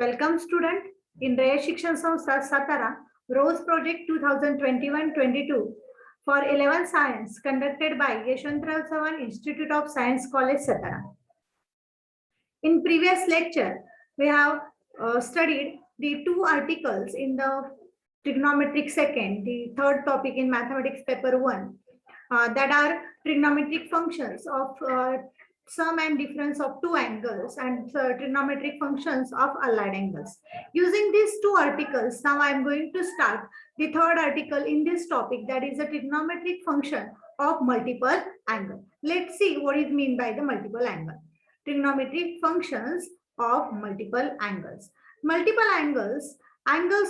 Welcome student in Raya Shikshan Samstha Satara Rose Project 2021-22 for 11th Science conducted by Yeshwantrao Savan Institute of Science College Satara. In previous lecture, we have studied the two articles in the trigonometric second, the third topic in mathematics paper 1, that are trigonometric functions of sum and difference of two angles and trigonometric functions of allied angles. Using these two articles, now I am going to start the third article in this topic, that is a trigonometric function of multiple angle. Let's see what is meant by the multiple angle. Trigonometric functions of multiple angles. Multiple angles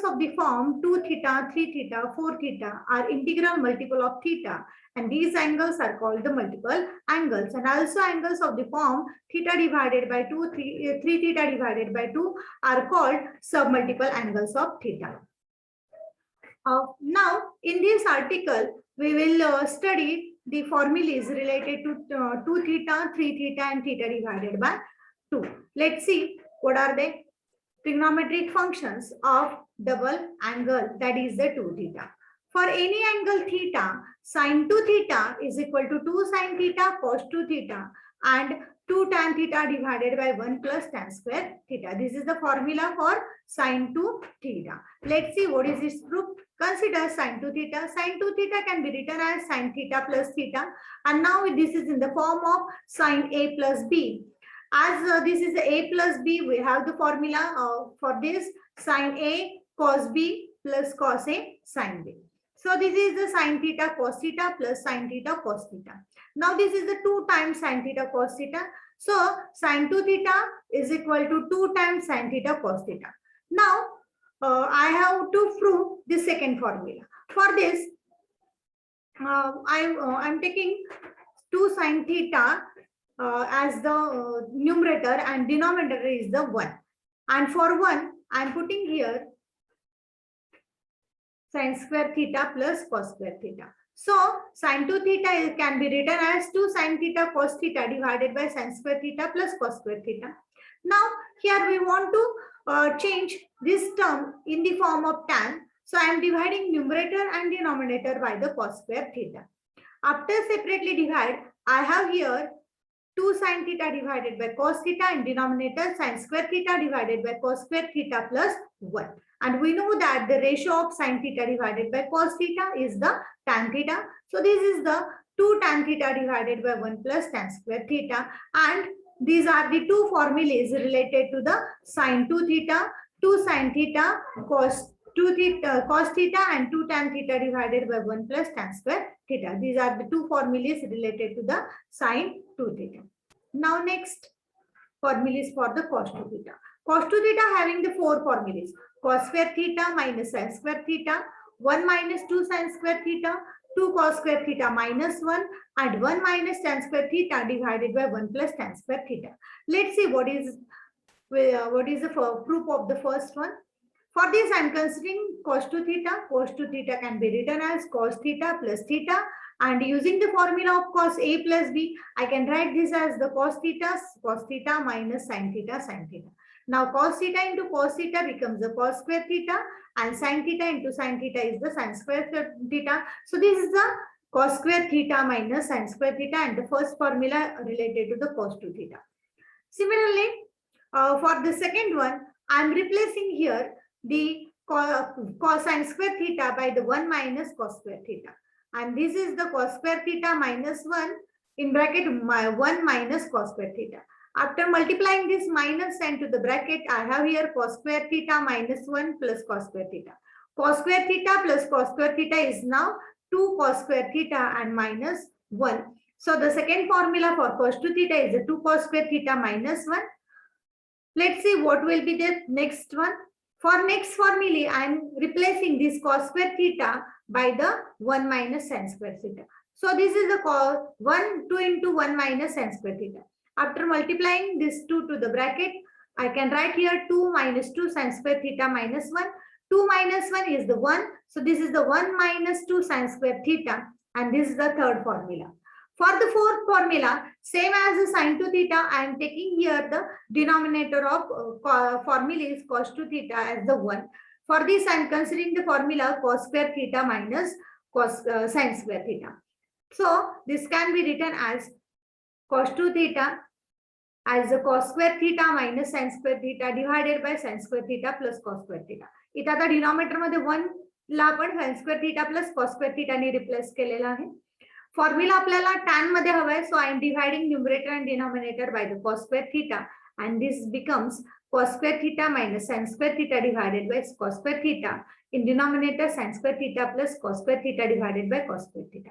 of the form 2 theta, 3 theta, 4 theta are integral multiple of theta, and these angles are called the multiple angles. And also angles of the form theta divided by 2, 3 theta divided by 2 are called submultiple angles of theta. Now in this article we will study the formulas related to 2 theta, 3 theta and theta divided by 2. Let's see what are they. Trigonometric functions of double angle, that is the 2 theta. For any angle theta, sine 2 theta is equal to 2 sine theta cos 2 theta and 2 tan theta divided by 1 plus tan square theta. This is the formula for sine 2 theta. Let's see what is its proof. Consider sine 2 theta. Sine 2 theta can be written as sine theta plus theta, and now this is in the form of sine A plus B. As this is A plus B, we have the formula for this sine A cos B plus cos A sine B. So this is the sine theta cos theta plus sine theta cos theta. Now this is the 2 times sine theta cos theta. So sine 2 theta is equal to 2 times sine theta cos theta. Now I have to prove the second formula. For this, I'm taking 2 sine theta as the numerator and denominator is the 1. And for 1, I am putting here sine square theta plus cos square theta. So sine 2 theta can be written as 2 sine theta cos theta divided by sine square theta plus cos square theta. Now here we want to change this term in the form of tan. So I am dividing numerator and denominator by the cos square theta. After separately divide, I have here 2 sine theta divided by cos theta and denominator sine square theta divided by cos square theta plus 1. And we know that the ratio of sine theta divided by cos theta is the tan theta. So this is the 2 tan theta divided by 1 plus tan square theta. And these are the two formulas related to the sine 2 theta, 2 sine theta, cos 2 theta, cos theta and 2 tan theta divided by 1 plus tan square theta. These are the two formulas related to the sine 2 theta. Now next formulas for the cos 2 theta. Cos 2 theta having the 4 formulas. Cos square theta minus sin square theta, 1 minus 2 sin square theta, 2 cos square theta minus 1 and 1 minus tan square theta divided by 1 plus tan square theta. Let's see what is the proof of the first one. For this, I am considering cos 2 theta. Cos 2 theta can be written as cos theta plus theta, and using the formula of cos A plus B, I can write this as the cos theta minus sin theta sin theta. Now cos theta into cos theta becomes the cos square theta, and sin theta into sin theta is the sin square theta. So this is the cos square theta minus sin square theta, and the first formula related to the cos 2 theta. Similarly, for the second one, I am replacing here the cosine square theta by the 1 minus cos square theta, and this is the cos square theta minus 1 in bracket 1 minus cos square theta. After multiplying this minus and to the bracket, I have here cos square theta minus 1 plus cos square theta. Cos square theta plus cos square theta is now 2 cos square theta and minus 1. So the second formula for cos 2 theta is the 2 cos square theta minus 1. Let's see what will be the next one. For next formula, I am replacing this cos square theta by the 1 minus sin square theta. So this is the 2 into 1 minus sin square theta. After multiplying this 2 to the bracket, I can write here 2 minus 2 sin square theta minus 1. 2 minus 1 is the 1. So this is the 1 minus 2 sin square theta, and this is the third formula. For the fourth formula, same as the sin 2 theta, I am taking here the denominator of formula is cos 2 theta as the 1. For this, I am considering the formula cos square theta minus sin square theta. So this can be written as cos 2 theta as the cos square theta minus sin square theta divided by sin square theta plus cos square theta. इथं आता denominator मध्ये 1 ला आपण sin square theta plus cos square theta ने replace केलेला आहे. Formula आपल्याला tan मध्ये हवाय, so I am dividing numerator and denominator by the cos square theta, and this becomes cos square theta minus sin square theta divided by cos square theta. In denominator, sin square theta plus cos square theta divided by cos square theta.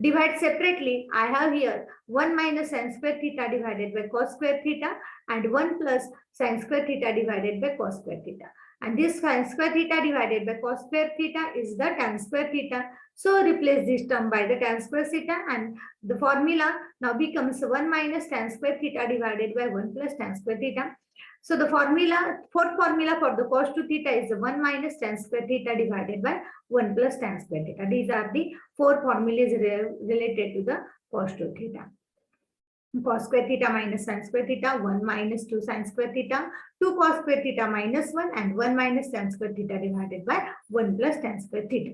Divide separately, I have here 1 minus sin square theta divided by cos square theta and 1 plus sin square theta divided by cos square theta. And this sin square theta divided by cos square theta is the tan square theta. So replace this term by the tan square theta, and the formula now becomes 1 minus tan square theta divided by 1 plus tan square theta. So the fourth formula for the cos 2 theta is 1 minus tan square theta divided by 1 plus tan square theta. These are the four formulas related to the cos 2 theta. Cos square theta minus sin square theta, 1 minus 2 sin square theta, 2 cos square theta minus 1, and 1 minus tan square theta divided by 1 plus tan square theta.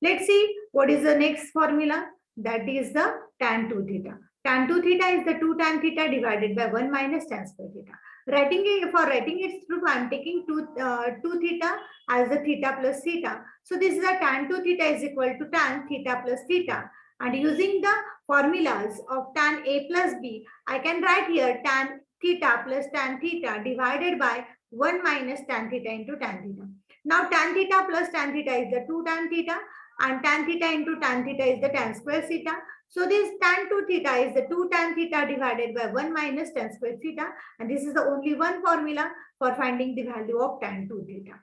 Let's see what is the next formula. That is the tan 2 theta. Tan 2 theta is the 2 tan theta divided by 1 minus tan square theta. For writing its proof, I am taking 2 theta as the theta plus theta. So this is a tan 2 theta is equal to tan theta plus theta. And using the formulas of tan A plus B, I can write here tan theta plus tan theta divided by 1 minus tan theta into tan theta. Now tan theta plus tan theta is the 2 tan theta, and tan theta into tan theta is the tan square theta. So this tan 2 theta is the 2 tan theta divided by 1 minus tan square theta, and this is the only one formula for finding the value of tan 2 theta.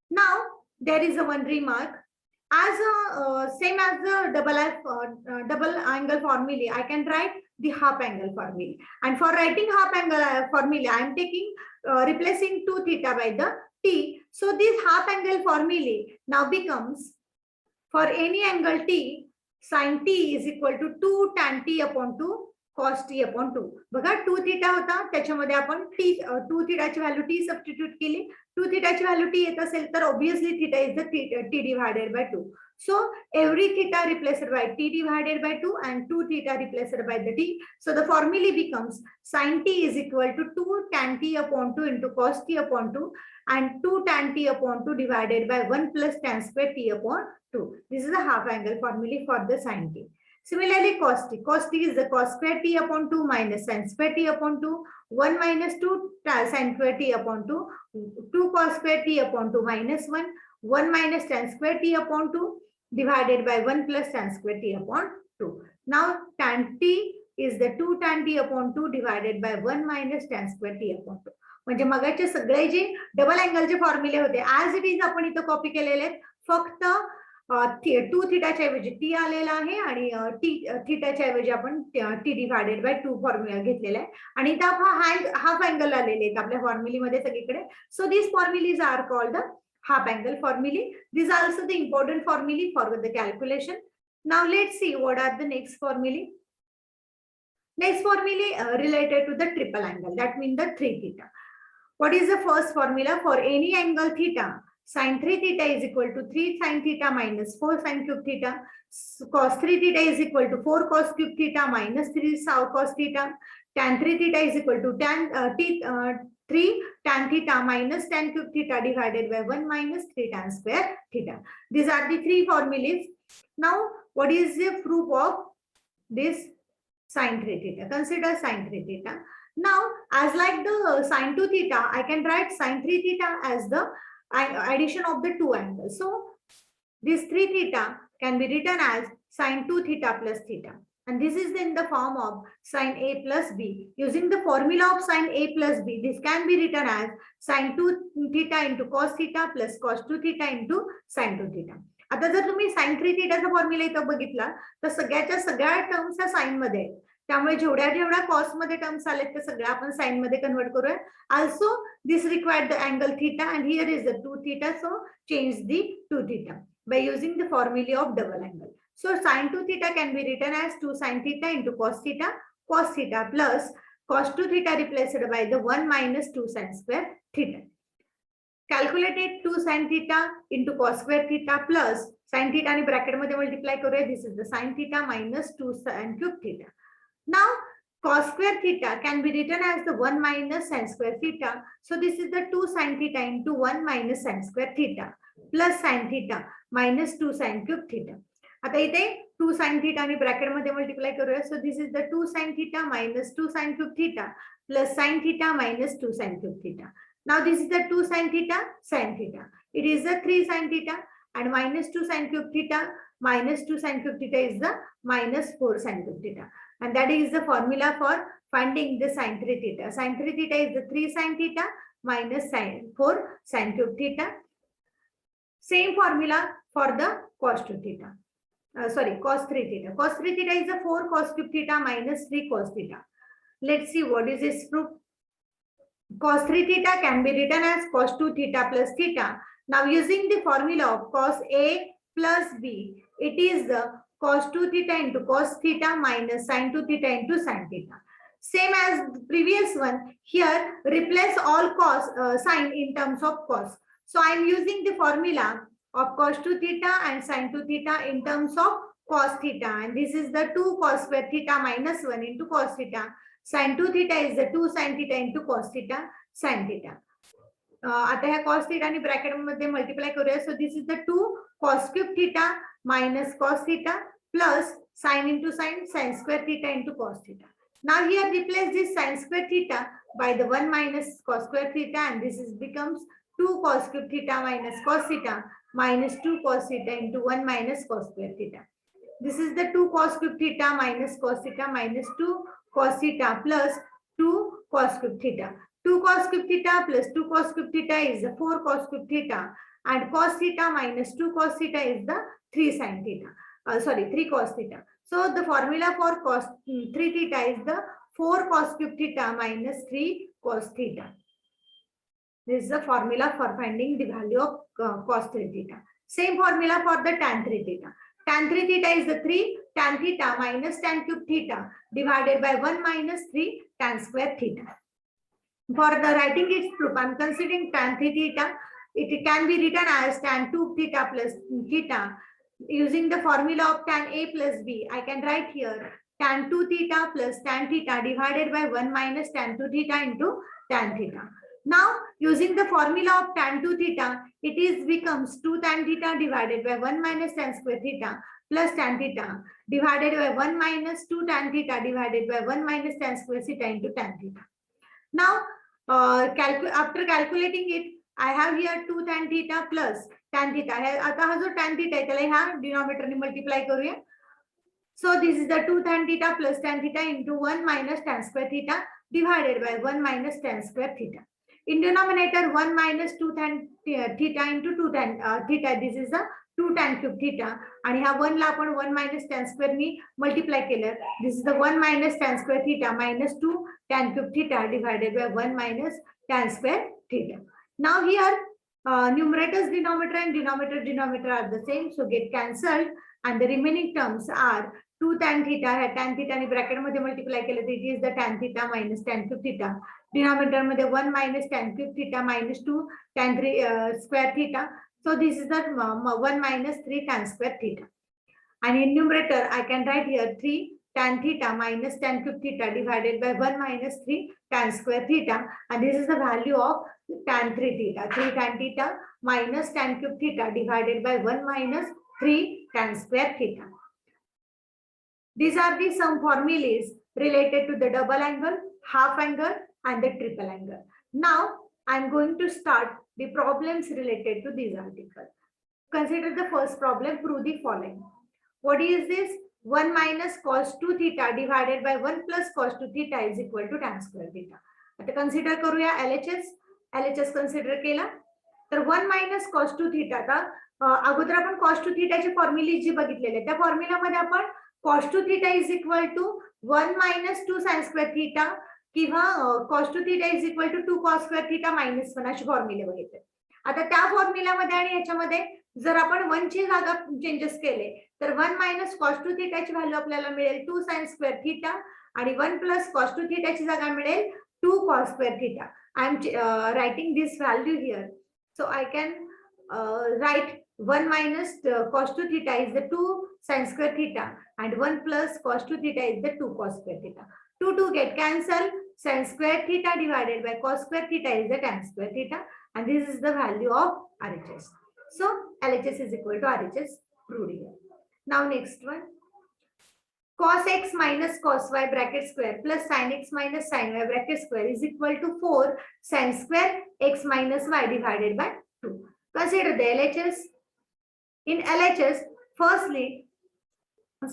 Now there is a one remark. As same as the double angle formula, I can write the half angle formula. And for writing half angle formula, I am taking replacing 2 theta by the t. So this half angle formula now becomes, for any angle t, sin t is equal to 2 tan t upon 2 cos t upon 2. बघा 2 theta होता, त्याच्यामध्ये आपण t 2 theta ची value t substitute केली. 2 theta ची value t येत असेल तर obviously theta is the t divided by 2. So every theta replaced by t divided by 2 and 2 theta replaced by the t. So the formula becomes sin t is equal to 2 tan t upon 2 into cos t upon 2 and 2 tan t upon 2 divided by 1 plus tan square t upon 2. This is the half angle formula for the sin t. Similarly, cos t. Cos t is the cos square t upon 2 minus sin square t upon 2, 1 minus 2 sin square t upon 2, 2 cos square t upon 2 minus 1, 1 minus tan square t upon 2 divided by 1 plus tan square t upon 2. Now tan t is the 2 tan t upon 2 divided by 1 minus tan square t upon 2. म्हणजे मगाचे सगळे जे double अँगलचे फॉर्म्युले होते as it is आपण इथं copy केलेले आहेत. फक्त 2 थीटाच्या ऐवजी T आलेला आहे आणि थीटाच्या ऐवजी आपण टी डिवायडेड बाय 2 फॉर्म्युला घेतलेला आहे आणि इथं हाफ अँगल आलेले आहेत आपल्या फॉर्म्युलीमध्ये सगळीकडे. So this formulae are called the half angle formulae. These are also the important formulae for the calculation. Now let's see what are the next formulae. Next formulae related to the triple angle, that means the 3 theta. What is the first formula? For any angle theta, sin 3 theta is equal to 3 sin theta minus 4 sin cube theta. Cos 3 theta is equal to 4 cos cube theta minus 3 cos theta. Tan 3 theta is equal to 3 tan theta minus tan cube theta divided by 1 minus 3 tan square theta. These are the 3 formulas. Now, what is the proof of this sin 3 theta? Consider sin 3 theta. Now, as like the sin 2 theta, I can write sin 3 theta as the addition of the 2 angles. So, this 3 theta can be written as sin 2 theta plus theta. And this is in the form of sin A plus B. Using the formula of sin A plus B, this can be written as sin 2 theta into cos theta plus cos 2 theta into sin 2 theta. आता जर तुम्ही sin 3 theta चा formula इथं बघितला तर सगळ्या terms ह्या sign मध्ये आहेत. त्यामुळे जेवढ्या कॉस मध्ये टर्म्स आलेत ते सगळ्या आपण साइन मध्ये कन्वर्ट करूया. Also this required the angle theta and here is the 2 theta, so change the 2 theta by using the formula of double angle. So sin 2 theta can be written as 2 sin theta into cos theta plus cos 2 theta replaced by the 1 minus 2 sin square theta. Calculated 2 sin theta into cos square theta plus sin theta आणि bracket मध्ये multiply करूया. This is the sin theta minus 2 sin cube theta. Now cos square theta can be written as the 1 minus sin square theta. So this is the 2 sin theta into 1 minus sin square theta plus sin theta minus 2 sin cube theta. आता इथे 2 sin theta आणि bracket मध्ये multiply करूया. So this is the 2 sin theta minus 2 sin cube theta plus sin theta minus 2 sin cube theta. Now this is the 2 sin theta sin theta. It is the 3 sin theta and minus 2 sin cube theta minus 2 sin cube theta is the minus 4 sin cube theta. And that is the formula for finding the sin 3 theta. Sin 3 theta is the 3 sin theta minus sin 4 sin cube theta. Same formula for the cos 2 theta. Cos 3 theta. Cos 3 theta is the 4 cos cube theta minus 3 cos theta. Let's see what is this proof. Cos 3 theta can be written as cos 2 theta plus theta. Now using the formula of cos A plus B, it is the cos 2 theta into cos theta minus sin 2 theta into sin theta. Same as the previous one, here replace all cos sin in terms of cos. So I am using the formula of cos 2 theta and sin 2 theta in terms of cos theta, and this is the 2 cos square theta minus 1 into cos theta. Sin 2 theta is the 2 sin theta into cos theta sin theta. आता ह्या cos theta आणि bracket मध्ये multiply करूया. So this is the 2 cos cube theta minus cos theta plus sin into sin square theta into cos theta. Now here replace this sin square theta by the 1 minus cos square theta, and this is becomes 2 cos cube theta minus cos theta minus 2 cos theta into 1 minus cos square theta. This is the 2 cos cube theta minus cos theta minus 2 cos theta plus 2 cos cube theta. 2 cos cube theta plus 2 cos cube theta is the 4 cos cube theta, and cos theta minus 2 cos theta is the 3 sin theta. 3 cos theta. So the formula for cos 3 theta is the 4 cos cube theta minus 3 cos theta. This is the formula for finding the value of cos 3 theta. Same formula for the tan 3 theta. Tan 3 theta is the 3 tan theta minus tan cube theta divided by 1 minus 3 tan square theta. For the writing its proof, I am considering tan 3 theta. It can be written as tan 2 theta plus theta. Using the formula of tan A plus B, I can write here tan 2 theta plus tan theta divided by 1 minus tan 2 theta into tan theta. Now using the formula of tan 2 theta, it is becomes 2 tan theta divided by 1 minus tan square theta plus tan theta divided by 1 minus 2 tan theta divided by 1 minus tan square theta into tan theta. Now after calculating it, I have here 2 tan theta plus tan theta. आता हा जो tan theta आहे त्याला ह्या denominator ने multiply करूया. So this is the 2 tan theta plus tan theta into 1 minus tan square theta divided by 1 minus tan square theta. In denominator 1 minus 2 tan theta into 2 tan theta. This is the 2 tan cube theta, आणि ह्या 1 ला आपण 1 minus tan square नी multiply केलं. This is the 1 minus tan square theta minus 2 tan cube theta divided by 1 minus tan square theta. Now here numerators denominator and denominator are the same, so get cancelled, and the remaining terms are 2 tan theta. Tan theta आणि bracket मध्ये multiply केलं तर it is the tan theta minus tan cube theta. Denominator मध्ये 1 minus tan cube theta minus 2 tan square theta. So this is the 1 minus 3 tan square theta. And in numerator I can write here 3 tan theta minus tan cube theta divided by 1 minus 3 tan square theta, and this is the value of tan 3 theta. 3 tan theta minus tan cube theta divided by 1 minus 3 tan square theta. These are the some formulas related to the double angle, half angle, and the triple angle. Now I am going to start the problems related to these articles. Consider the first problem. Prove the following. What is this? 1 minus cos 2 theta divided by 1 plus cos 2 theta is equal to tan square theta. आता consider करूया LHS consider केला तर 1 minus cos 2 theta. आता अगोदर आपण cos 2 theta ची formula जी बघितलेली आहे त्या फॉर्म्युला मध्ये आपण cos 2 theta is equal to 1 minus 2 sin square theta किंवा cos 2 theta is equal to 2 cos square theta minus 1 अशी फॉर्म्युला बघितले. आता त्या फॉर्म्युला मध्ये आणि याच्यामध्ये जर आपण 1 ची जागा चेंजेस केले तर 1 मायनस कॉस टू थिटाची व्हॅल्यू आपल्याला मिळेल 2 साइन स्क्वेअर थिटा आणि 1 प्लस कॉस टू थिटाची जागा मिळेल 2 cos square theta. I am writing this value here. So I can right 1 minus cos 2 theta is the 2 sin square theta and 1 plus cos 2 theta is the 2 cos square theta. 2 get cancelled. Sin square theta divided by cos square theta is the tan square theta, and this is the value of RHS. So LHS is equal to RHS proved here. Now next one. Cos x minus cos y bracket square plus sin x minus sin y bracket square is equal to 4 sin square x minus y divided by 2. Consider the LHS. In LHS, firstly,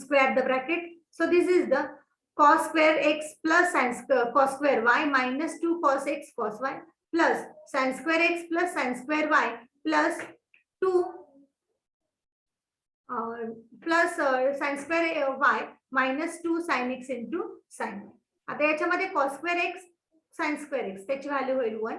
square the bracket. So this is the cos square x plus sin square cos square y minus 2 cos x cos y plus sin square x plus sin square y plus 2 plus sin square y minus 2 sin x into sin y. आता याच्यामध्ये cos square x sin square x त्याची value होईल 1.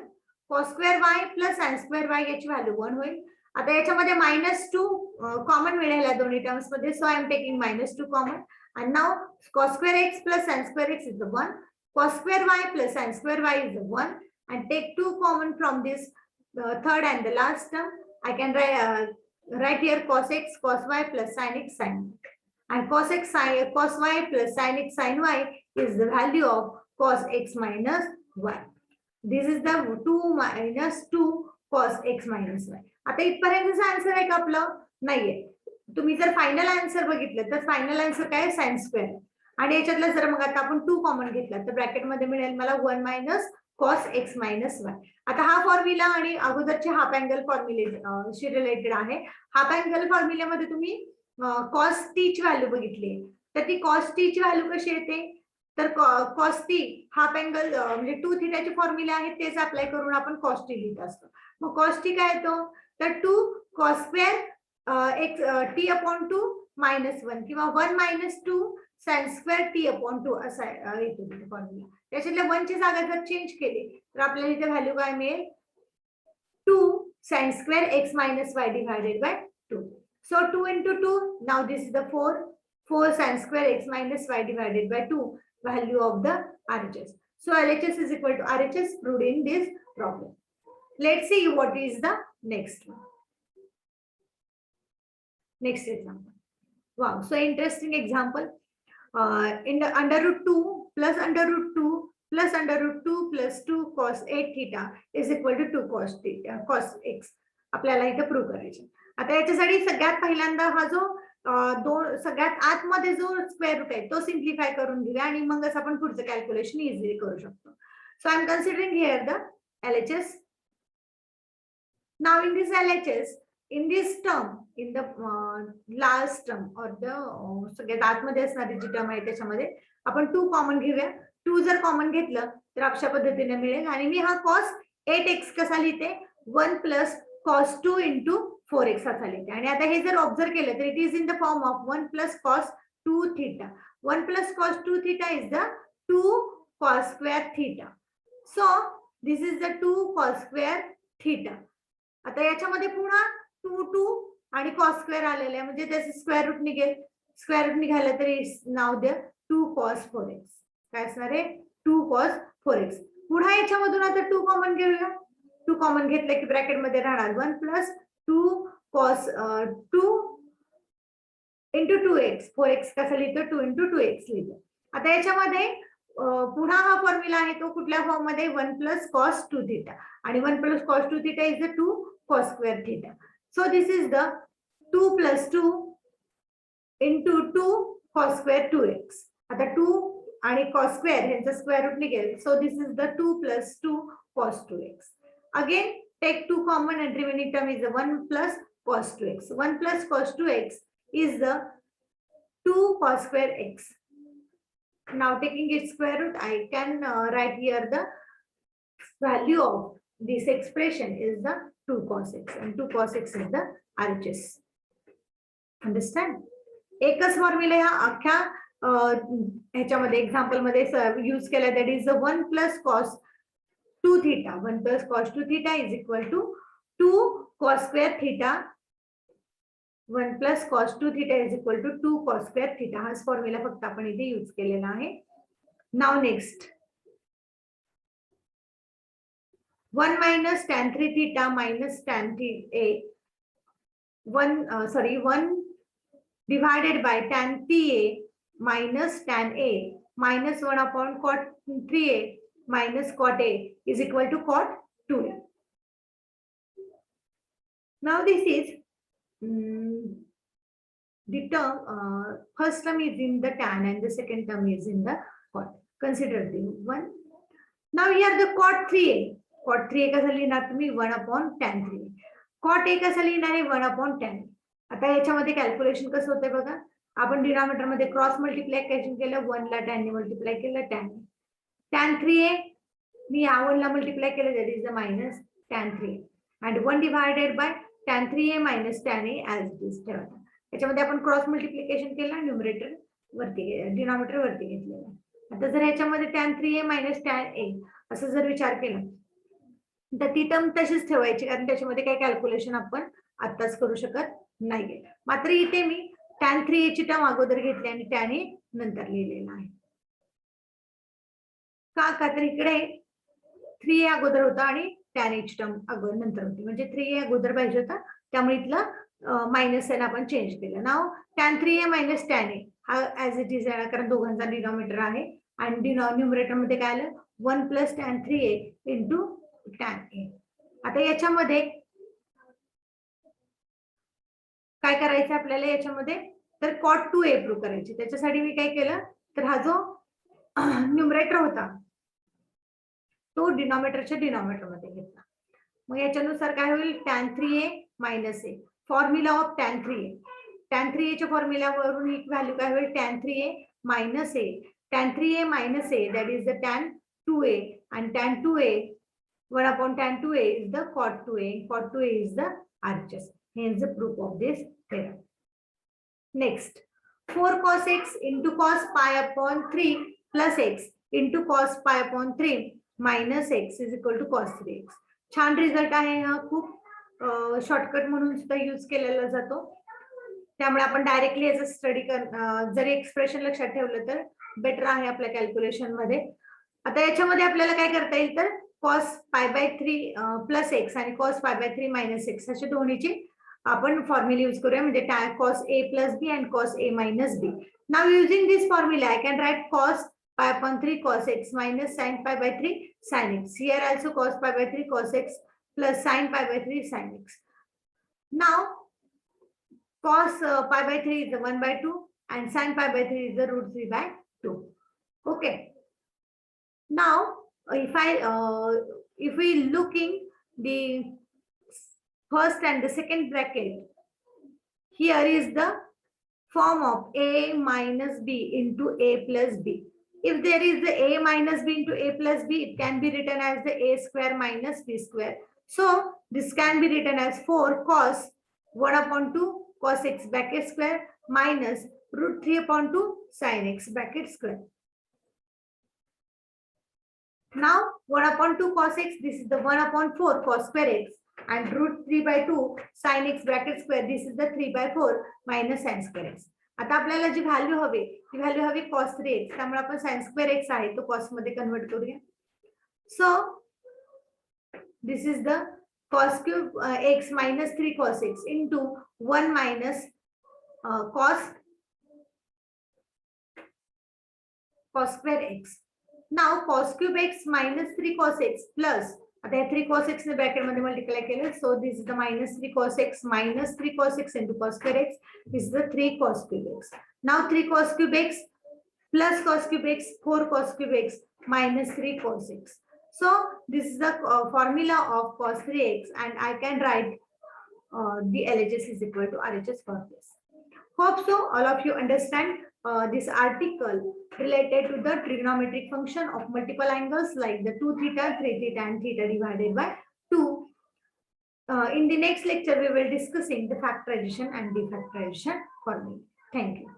cos square y plus sin square y याची value 1 होईल. आता याच्यामध्ये -2 common मिळेल या दोन्ही टर्म्स मध्ये. So I am taking -2 common and now cos square x plus sin square x is the 1. cos square y plus sin square y is the 1, and take 2 common from this third and the last term. I can write here cos x cos y plus sin x sin y, and cos y plus sin x sin y is the value of cos x minus y. This is the 2 minus 2 cos x minus y. आता इथपर्यंतचा answer आहे का आपलं? नाहीये. तुम्ही जर final answer बघितलं तर final answer काय आहे? Sine square. आणि याच्यातलं जर मग आता आपण 2 कॉमन घेतला तर ब्रॅकेट मध्ये मिळेल मला 1 मायनस कॉस एक्स मायनस वाय. आता हा फॉर्म्युला आणि अगोदरचे हाफ अँगल फॉर्म्युलेशी रिलेटेड आहे. हाफ अँगल फॉर्म्युल्यामध्ये तुम्ही कॉस टी ची व्हॅल्यू बघितली तर ती कॉस टी ची व्हॅल्यू कशी येते? तर कॉस टी हाफ अँगल म्हणजे 2 थीटाचे फॉर्म्युले आहेत तेच अप्लाय करून आपण कॉस टी लिहित असतो. मग कॉस टी काय येतो? तर 2 cos square x t upon 2 minus 1 किंवा 1 minus 2 sin square t upon 2 असा येतो फॉर्म्युला. त्याच्यातल्या 1 ची जागा जर चेंज केली तर आपल्याला इथे व्हॅल्यू काय मिळेल? 2 sin square x minus y divided by 2. So 2 into 2, now this is the 4 sin square x minus y divided by 2, value of the RHS. So LHS is equal to RHS proved in this problem. Let's see what is the next one. Next example. Wow, so interesting example. In the under root 2 plus under root 2 plus under root 2 plus 2 cos 8 theta is equal to 2 cos theta cos x. आपल्याला इथे prove करायचे. आता याच्यासाठी सगळ्यात पहिल्यांदा हा जो सगळ्यात आतमध्ये जो स्क्वेअर रूट आहे तो सिम्प्लिफाय करून घेऊया आणि मग असं आपण पुढचं कॅल्क्युलेशन इझिली करू शकतो. So I am considering here the LHS. Now in this LHS, in this term, in the last term or the सगळ्यात आतमध्ये असणारी जी टर्म आहे त्याच्यामध्ये आपण 2 कॉमन घेऊया. 2 जर कॉमन घेतलं तर अशा पद्धतीने मिळेल आणि मी हा cos 8x कसा लिहिते? 1 plus cos 2 into 4x असा लिहिते. आणि आता हे जर ऑब्झर्व केलं तर it is in the form of 1 plus cos 2 theta. 1 plus cos 2 theta is the 2 cos square theta. So this is the 2 cos square theta. आता याच्यामध्ये पुन्हा 2 आणि cos स्क्वेअर आलेले आहे म्हणजे त्याचे स्क्वेअर रूट निघेल. स्क्वेअर रूट निघालं तरी नाव द्या 2 cos 4x. काय असणार आहे? 2 cos 4x. पुन्हा याच्यामधून आता 2 कॉमन घेऊया. 2 कॉमन घेतले की ब्रॅकेट मध्ये राहणार 1 plus 2 cos 2 into 2x. 4x कसा लिहितो? 2 into 2x लिहितो. आता याच्यामध्ये पुन्हा हा फॉर्म्युला आहे तो कुठल्या फॉर्म मध्ये? 1 plus cos 2 theta आणि 1 plus cos 2 theta is the 2 cos square theta. So this is the 2 plus 2 into 2 cos square 2x. आता 2 आणि cos square ह्यांचा स्क्वेअर रूट निघेल. So this is the 2 plus 2 cos 2x. Again take 2 common and remaining term is the 1 plus cos 2x. 1 plus cos 2x is the 2 cos square x. Now taking its square root, I can write here the value of this expression is the 2 cos x, and 2 cos x is the RHS. Understand? एकच formula हा अख्ख्या ह्याच्यामध्ये example मध्ये use केला. That is the 1 plus cos 2 theta. 1 plus cos 2 theta is equal to 2 cos square theta 1 plus cos 2 theta is equal to 2 cos square theta. हाच formula फक्त आपण इथे यूज केलेला आहे. Now next 1 minus tan 3 theta minus tan theta 1 divided by tan PA minus tan A minus 1 upon cot 3A minus cot A is equal to cot 2A. Now this is the term, first term is in the tan and the second term is in the cot. Consider the one. Now here the cot 3A. Cot 3A कसा लिहिणार तुम्ही 1 upon tan 3A. Cot A कसा लिहिणार आहे 1 upon tan. आता याच्यामध्ये calculation कसं होतंय बघा. आपण डिनॉमिनेटर मध्ये क्रॉस मल्टिप्लिकेशन केलं 1 ला tan ने मल्टिप्लाय केलं tan 3A मी या 1 ला मल्टिप्लाय केलं that is the minus tan 3A and 1 divided by tan 3A minus tan A as it is ठेवता. याच्यामध्ये आपण क्रॉस मल्टिप्लिकेशन केलं न्यूमरेटर वरती डिनॉमिनेटर वरती घेतलेलं. आता जर याच्यामध्ये tan 3A minus tan A असं जर विचार केला तर ती टर्म तशीच ठेवायची कारण त्याच्यामध्ये काही कॅल्क्युलेशन आपण आत्ताच करू शकत नाहीये. मात्र इथे मी tan 3A ची टर्म अगोदर घेतली आणि tan A नंतर लिहिलेला आहे. का तर इकडे 3A अगोदर होता आणि tan A ची टर्म अगोदर नंतर होती म्हणजे 3A अगोदर पाहिजे होता त्यामुळे इथलं मायनस साइन आपण चेंज केलं. नाव tan 3A minus tan A हा ऍज इट इज आहे कारण दोघांचा डिनॉमिनेटर आहे आणि न्यूमरेटर मध्ये काय आलं 1 plus tan 3A into tan A. आता याच्यामध्ये काय करायचं आपल्याला याच्यामध्ये तर cot 2A प्रूव्ह करायची. त्याच्यासाठी मी काय केलं तर हा जो न्यूमरेटर होता तो डिनॉमिनेटरच्या डिनॉमिनेटर मध्ये घेतला. मग याच्यानुसार काय होईल tan 3A minus A. Formula of tan 3A. tan 3A च्या फॉर्म्युल्यावरून ही व्हॅल्यू काय होईल tan 3A minus A. tan 3A minus A that is the tan 2A and tan 2A 1 upon tan 2A is the cot 2A. Cot 2A is the RHS. Hence the proof of this theorem. Next, 4 cos x into cos pi upon 3 plus x into cos pi upon 3 minus x is equal to cos 3x. छान result आहे हा. खूप shortcut म्हणून सुद्धा use केलेला जातो. त्यामुळे आपण डायरेक्टली याचा स्टडी जरी एक्सप्रेशन लक्षात ठेवलं तर बेटर आहे आपल्या कॅल्क्युलेशन मध्ये. आता याच्यामध्ये आपल्याला काय करता येईल तर cos pi by 3 plus x आणि cos pi by 3 minus x असे दोन्हीचे आपण फॉर्म्युला यूज करूया म्हणजे cos a plus b and cos a minus b. Now using this formula I can write cos pi upon 3 cos x minus sin pi by 3 sin x. Here also cos pi by 3 cos x plus sin pi by 3 sin x. Now cos pi by 3 is the 1 by 2 and sin pi by 3 is the root 3 by 2. Okay. Now if we looking the first and the second bracket, here is the form of a minus b into a plus b. If there is the a minus b into a plus b, it can be written as the a square minus b square. So this can be written as 4 cos 1 upon 2 cos x bracket square minus root 3 upon 2 sin x bracket square. Now 1 upon 2 cos x, this is the 1 upon 4 cos square x and root 3 by 2 sin x bracket square, this is the 3 by 4 minus sin square x. आता आपल्याला जी value हवी ती value हवी cos 3x त्यामुळे आपण sin square x आहे तो cos मध्ये कन्वर्ट करूया. So this is the cos cube x minus 3 cos x into 1 minus cos square x. Now cos cube x minus 3 cos x plus आता 3 cos x ने bracket मध्ये multiply केलं so this is the minus 3 cos x minus 3 cos x into cos square x. This is the 3 cos cube x. Now 3 cos cube x plus cos cube x 4 cos cube x minus 3 cos x. So this is the formula of cos 3x and I can write the LHS is equal to RHS for this. Hope so all of you understand this article related to the trigonometric function of multiple angles like the 2 theta, 3 theta and theta divided by 2. In the next lecture, we will discussing the factorization and defactorization formula. Thank you.